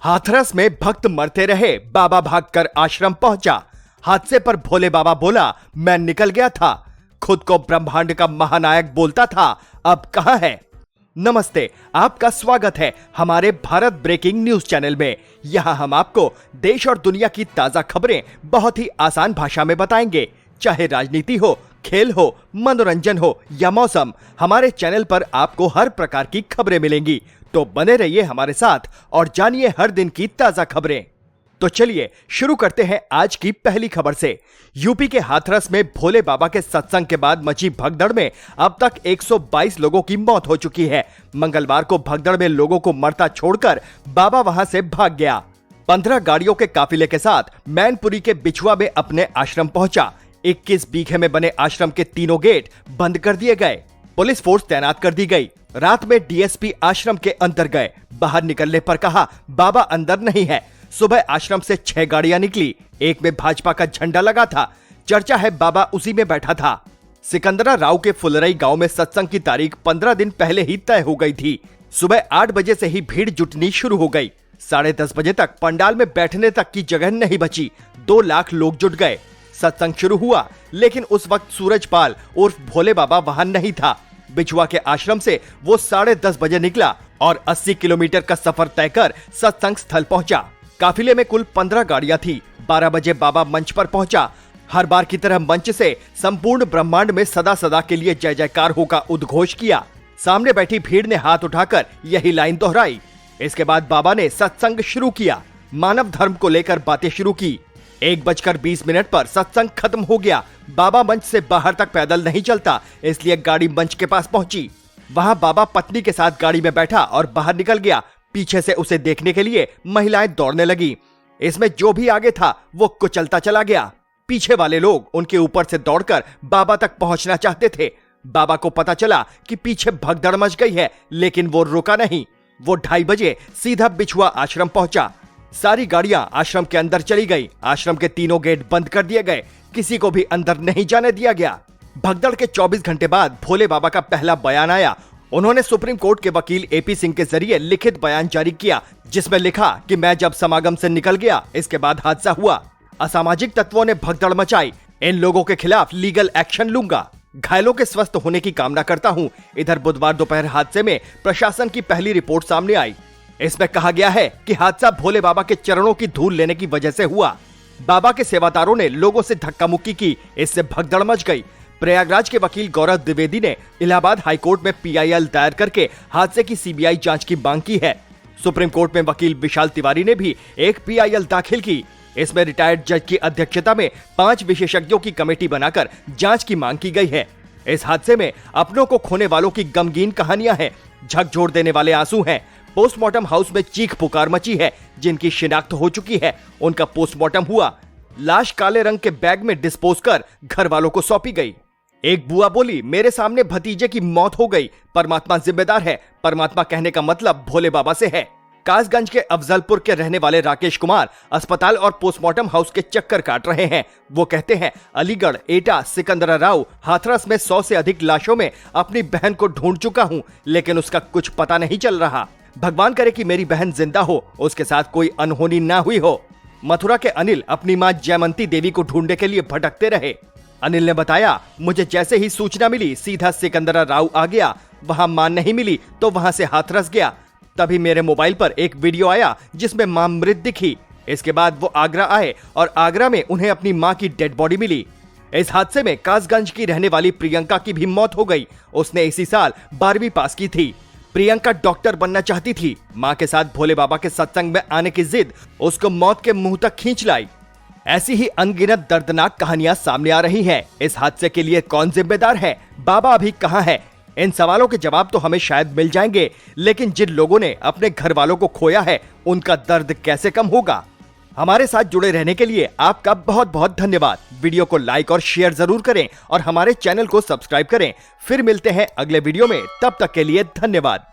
हाथरस में भक्त मरते रहे, बाबा भागकर आश्रम पहुंचा। हादसे पर भोले बाबा बोला, मैं निकल गया था। खुद को ब्रह्मांड का महानायक बोलता था, अब कहां है। नमस्ते, आपका स्वागत है हमारे भारत ब्रेकिंग न्यूज चैनल में। यहां हम आपको देश और दुनिया की ताजा खबरें बहुत ही आसान भाषा में बताएंगे। चाहे राजनीति हो, खेल हो, मनोरंजन हो या मौसम, हमारे चैनल पर आपको हर प्रकार की खबरें मिलेंगी। तो बने रहिए हमारे साथ और जानिए हर दिन की ताजा खबरें। तो चलिए शुरू करते हैं आज की पहली खबर से। यूपी के हाथरस में भोले बाबा के सत्संग के बाद मची भगदड़ में अब तक 122 लोगों की मौत हो चुकी है। मंगलवार को भगदड़ में लोगों को मरता छोड़कर बाबा वहां से भाग गया। 15 गाड़ियों के काफिले के साथ मैनपुरी के बिछुआ में अपने आश्रम पहुंचा। 21 बीघे में बने आश्रम के तीनों गेट बंद कर दिए गए। पुलिस फोर्स तैनात कर दी गई। रात में डीएसपी आश्रम के अंदर गए। बाहर निकलने पर कहा, बाबा अंदर नहीं है। सुबह आश्रम से 6 गाड़ियां निकली। एक में भाजपा का झंडा लगा था। चर्चा है बाबा उसी में बैठा था। सिकंदरा राव के फुलरई गांव में सत्संग की तारीख 15 दिन पहले ही तय हो गई थी। सुबह 8 बजे से ही भीड़ जुटनी शुरू हो गई। 10:30 बजे तक पंडाल में बैठने तक की जगह नहीं बची। 2 लाख लोग जुट गए। सत्संग शुरू हुआ, लेकिन उस वक्त सूरजपाल उर्फ भोले बाबा वहां नहीं था। बिछुआ के आश्रम से वो 10:30 बजे निकला और 80 किलोमीटर का सफर तय कर सत्संग स्थल पहुंचा। काफिले में कुल 15 गाड़ियां थी। 12 बजे बाबा मंच पर पहुंचा। हर बार की तरह मंच से संपूर्ण ब्रह्मांड में सदा सदा के लिए जय जयकार हो का उद्घोष किया। सामने बैठी भीड़ ने हाथ उठाकर यही लाइन दोहराई। इसके बाद बाबा ने सत्संग शुरू किया। मानव धर्म को लेकर बातें शुरू की। 1:20 पर सत्संग खत्म हो गया। बाबा मंच से बाहर तक पैदल नहीं चलता, इसलिए गाड़ी मंच के पास पहुंची। वहां बाबा पत्नी के साथ गाड़ी में बैठा और बाहर निकल गया। पीछे से उसे देखने के लिए महिलाएं दौड़ने लगी। इसमें जो भी आगे था वो कुचलता चला गया। पीछे वाले लोग उनके ऊपर से दौड़कर बाबा तक पहुंचना चाहते थे। बाबा को पता चला कि पीछे भगदड़ मच गई है, लेकिन वो रुका नहीं। वो 2:30 बजे सीधा बिछुआ आश्रम पहुंचा। सारी गाड़ियां आश्रम के अंदर चली गई। आश्रम के तीनों गेट बंद कर दिए गए। किसी को भी अंदर नहीं जाने दिया गया। भगदड़ के 24 घंटे बाद भोले बाबा का पहला बयान आया। उन्होंने सुप्रीम कोर्ट के वकील एपी सिंह के जरिए लिखित बयान जारी किया, जिसमें लिखा कि मैं जब समागम से निकल गया, इसके बाद हादसा हुआ। असामाजिक तत्वों ने भगदड़ मचाई। इन लोगों के खिलाफ लीगल एक्शन लूंगा। घायलों के स्वस्थ होने की कामना करता हूं। इधर बुधवार दोपहर हादसे में प्रशासन की पहली रिपोर्ट सामने आई। इसमें कहा गया है कि हादसा भोले बाबा के चरणों की धूल लेने की वजह से हुआ। बाबा के सेवादारों ने लोगों से धक्का मुक्की की, इससे भगदड़ मच गई। प्रयागराज के वकील गौरव द्विवेदी ने इलाहाबाद हाईकोर्ट में पीआईएल दायर करके हादसे की सीबीआई जांच की मांग की है। सुप्रीम कोर्ट में वकील विशाल तिवारी ने भी एक पीआईएल दाखिल की। इसमें रिटायर्ड जज की अध्यक्षता में 5 विशेषज्ञों की कमेटी बनाकर जांच की मांग की गई है। इस हादसे में अपनों को खोने वालों की गमगीन कहानियां हैं। झकझोर देने वाले आंसू हैं। पोस्टमार्टम हाउस में चीख पुकार मची है। जिनकी शिनाख्त हो चुकी है, उनका पोस्टमार्टम हुआ। लाश काले रंग के बैग में डिस्पोज कर घर वालों को सौंपी गई। एक बुआ बोली, मेरे सामने भतीजे की मौत हो गई, परमात्मा जिम्मेदार है। परमात्मा कहने का मतलब भोले बाबा से है। कासगंज के अफजलपुर के रहने वाले राकेश कुमार अस्पताल और पोस्टमार्टम हाउस के चक्कर काट रहे हैं। वो कहते हैं, अलीगढ़, एटा, सिकंदरा राव, हाथरस में 100 से अधिक लाशों में अपनी बहन को ढूंढ चुका हूँ, लेकिन उसका कुछ पता नहीं चल रहा। भगवान करे कि मेरी बहन जिंदा हो, उसके साथ कोई अनहोनी ना हुई हो। मथुरा के अनिल अपनी मां जयमंती देवी को ढूंढने के लिए भटकते रहे। अनिल ने बताया, मुझे जैसे ही सूचना मिली सीधा सिकंदरा राव आ गया। वहां मां नहीं मिली तो वहां से हाथरस गया। तभी मेरे मोबाइल पर एक वीडियो आया जिसमें मां मृत दिखी। इसके बाद वो आगरा आए और आगरा में उन्हें अपनी मां की डेड बॉडी मिली। इस हादसे में कासगंज की रहने वाली प्रियंका की भी मौत हो गई। उसने इसी साल 12वीं पास की थी। प्रियंका डॉक्टर बनना चाहती थी। मां के साथ भोले बाबा के सत्संग में आने की जिद उसको मौत के मुंह तक खींच लाई। ऐसी ही अनगिनत दर्दनाक कहानियां सामने आ रही हैं। इस हादसे के लिए कौन जिम्मेदार है? बाबा अभी कहां है? इन सवालों के जवाब तो हमें शायद मिल जाएंगे, लेकिन जिन लोगों ने अपने घर वालों को खोया है, उनका दर्द कैसे कम होगा? हमारे साथ जुड़े रहने के लिए आपका बहुत बहुत धन्यवाद। वीडियो को लाइक और शेयर जरूर करें और हमारे चैनल को सब्सक्राइब करें। फिर मिलते हैं अगले वीडियो में, तब तक के लिए धन्यवाद।